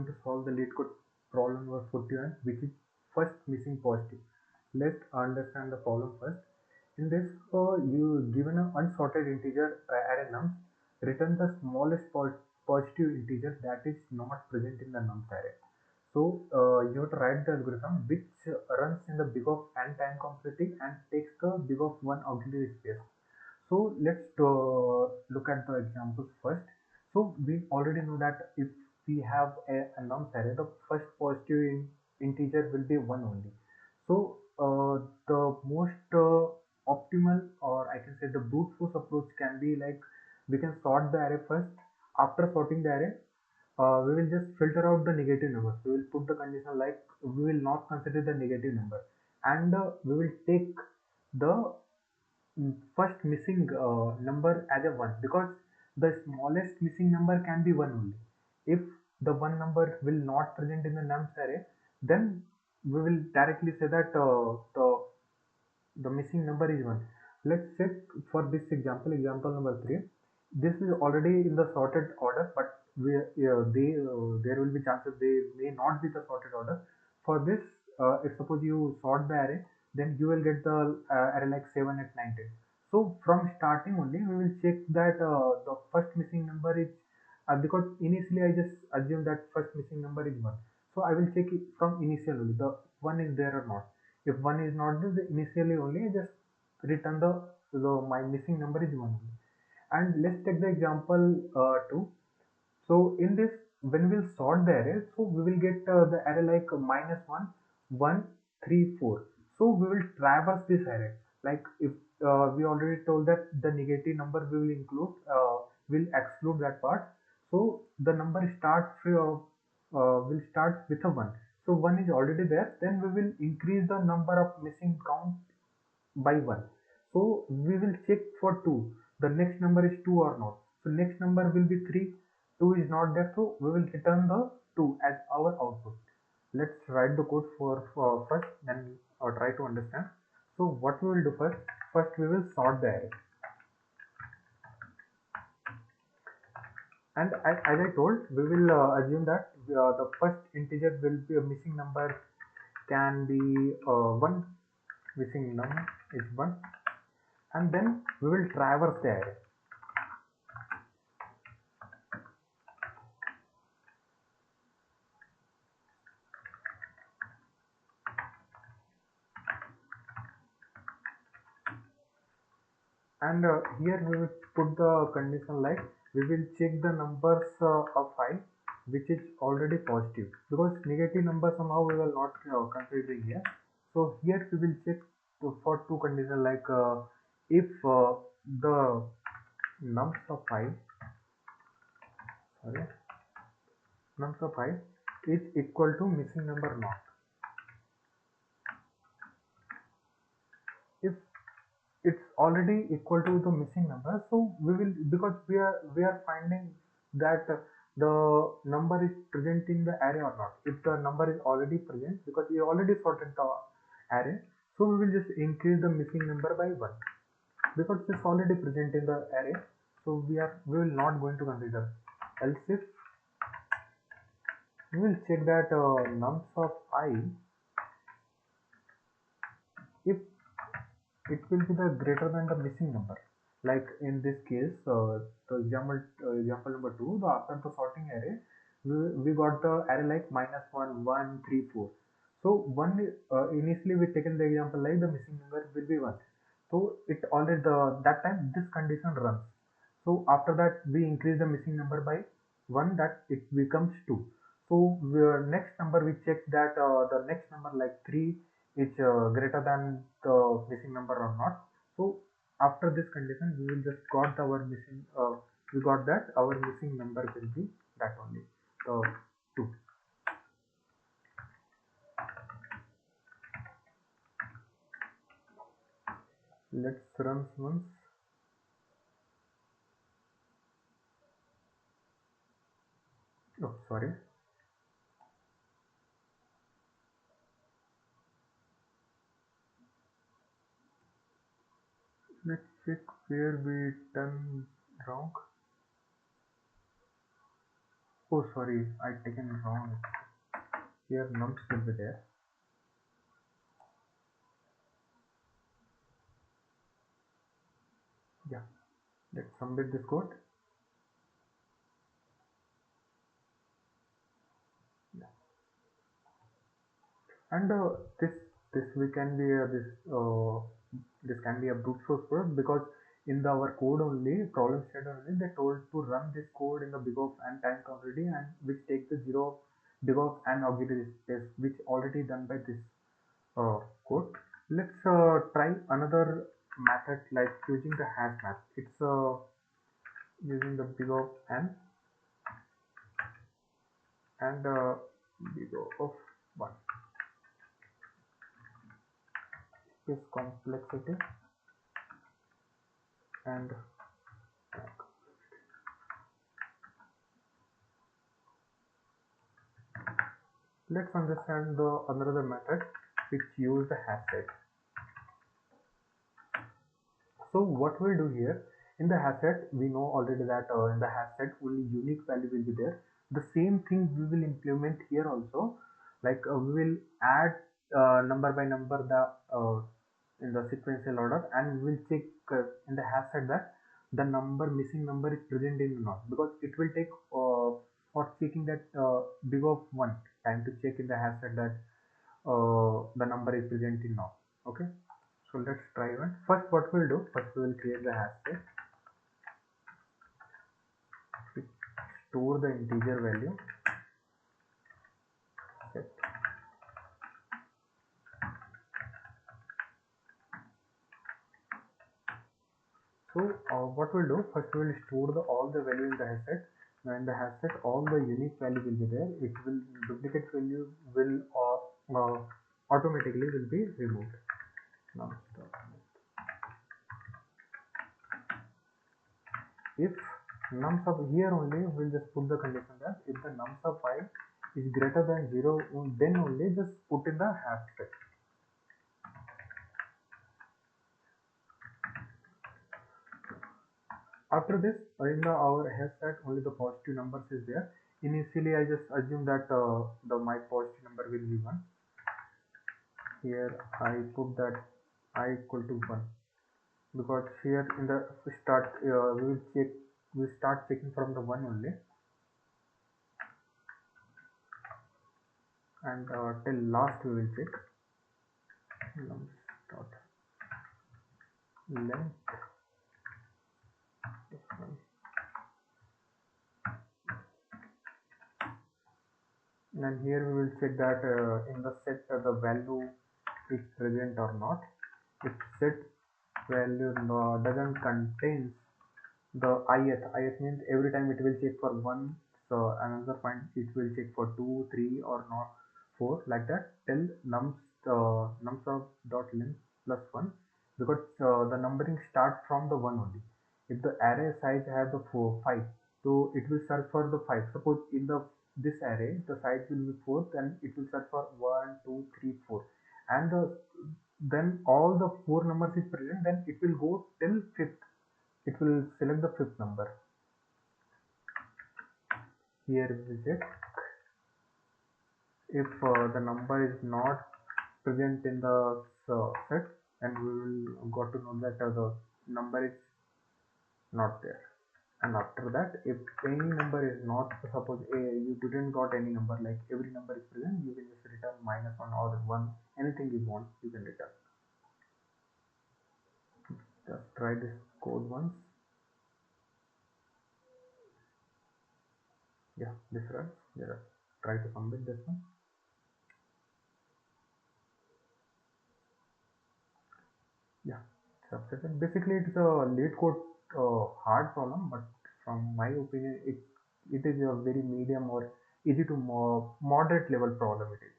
going to solve the LeetCode problem number 41, which is first missing positive. Let's understand the problem first. In this, you given an unsorted integer array nums, return the smallest positive integer that is not present in the nums array. So you have to write the algorithm which runs in the big of n time complexity and takes the big of one auxiliary space. So let's look at the examples first. So we already know that if we have a nums array, the first positive integer will be 1 only. So the most optimal, or I can say the brute force approach can be like we can sort the array first. After sorting the array, we will just filter out the negative numbers. We will put the condition like we will not consider the negative number, and we will take the first missing number as a 1, because the smallest missing number can be 1 only. If the one number will not present in the nums array, then we will directly say that the missing number is 1. Let's check for this example, example number 3. This is already in the sorted order, but there will be chances they may not be the sorted order. For this, if suppose you sort the array, then you will get the array like 7, 8, 9, 10. So from starting only, we will check that the first missing number is, because initially I just assume that first missing number is 1. So I will check it from initial only, the 1 is there or not. If 1 is not there, initially only I just return my missing number is 1 only. And let's take the example 2. So in this, when we'll sort the array, so we will get the array like -1, 1, 3, 4. So we will traverse this array. Like if we already told that the negative number we will include, will exclude that part. So the number will start with a 1. So 1 is already there. Then we will increase the number of missing count by 1. So we will check for 2. The next number is 2 or not. So next number will be 3. 2 is not there, so we will return the 2 as our output. Let's write the code for first, then try to understand. So what we will do first we will sort the array. And as I told, we will assume that the first integer will be a missing number can be 1, missing number is 1, and then we will traverse the array. And here we will put the condition like we will check the numbers of I which is already positive, because negative number somehow we will not considering here. So here we will check for two conditions like if the nums of I is equal to missing number not. If it's already equal to the missing number, so we will, because we are finding that the number is present in the array or not. If the number is already present, because we already sorted the array, so we will just increase the missing number by 1, because it's already present in the array. So we will not going to consider. Else if we will check that nums of I, if it will be the greater than the missing number. Like in this case, the example number 2, after the sorting array, we got the array like -1, 1, 3, 4. So one initially we taken the example like the missing number will be 1. So it already that time this condition runs. So after that we increase the missing number by 1, that it becomes 2. So next number we check that the next number like 3 is greater than the missing number or not. So after this condition we will just got our missing we got that our missing number will be that only, the 2. Let's run once. Oh, sorry. Let's check where we done wrong. Oh, sorry, I taken wrong. Here nums will be there. Yeah, let's submit this code. Yeah. And this we can be this can be a brute force code, because in our code only problem set only they told to run this code in the big of and time already, and which take the zero big of and auxiliary space, which already done by this code. Let's try another method like using the hash map. It's using the big of n and big of 1 is complexity and let's understand the another method which use the hash set. So what we'll do here in the hash set, we know already that in the hash set only unique value will be there. The same thing we will implement here also. Like we will add number by number the in the sequential order, and we will check in the hash set that the number missing number is present in or not, because it will take for checking that big of 1 time to check in the hash set that the number is present in now. Okay, so let's try one. First, what we'll do, first we will create the hash set, store the integer value, set. So what we'll do, first we will store the all the value in the hash set. Now in the hash set, all the unique value will be there. It will duplicate value will automatically will be removed. Now if nums of here only, we'll just put the condition that if the nums of 5 is greater than 0, then only just put in the hash set. After this, in our hash set only the positive numbers is there. Initially I just assume that the my positive number will be 1. Here I put that I equal to 1, because here in the start we start checking from the 1 only, and till last we will check nums dot length difference. And here we will check that in the set the value is present or not. If set value doesn't contain the ith means every time it will check for 1, so another point it will check for 2, 3 or not 4, like that till nums of dot length plus 1, because the numbering starts from the 1 only. If the array size has the 5, so it will search for the 5. Suppose in the this array the size will be 4, then it will search for 1, 2, 3, 4, and then all the 4 numbers is present, then it will go till 5th. It will select the 5th number. Here we will check if the number is not present in the set, and we will got to know that the number is not there. And after that, if any number is not, suppose you didn't got any number, like every number is present, you can just return -1 or 1, anything you want you can return. Just try this code once. Yeah, this runs. Yeah, try to submit this one. Yeah, substitute. Basically, it's a LeetCode hard problem, but from my opinion, it is a very medium or easy to moderate level problem. It is.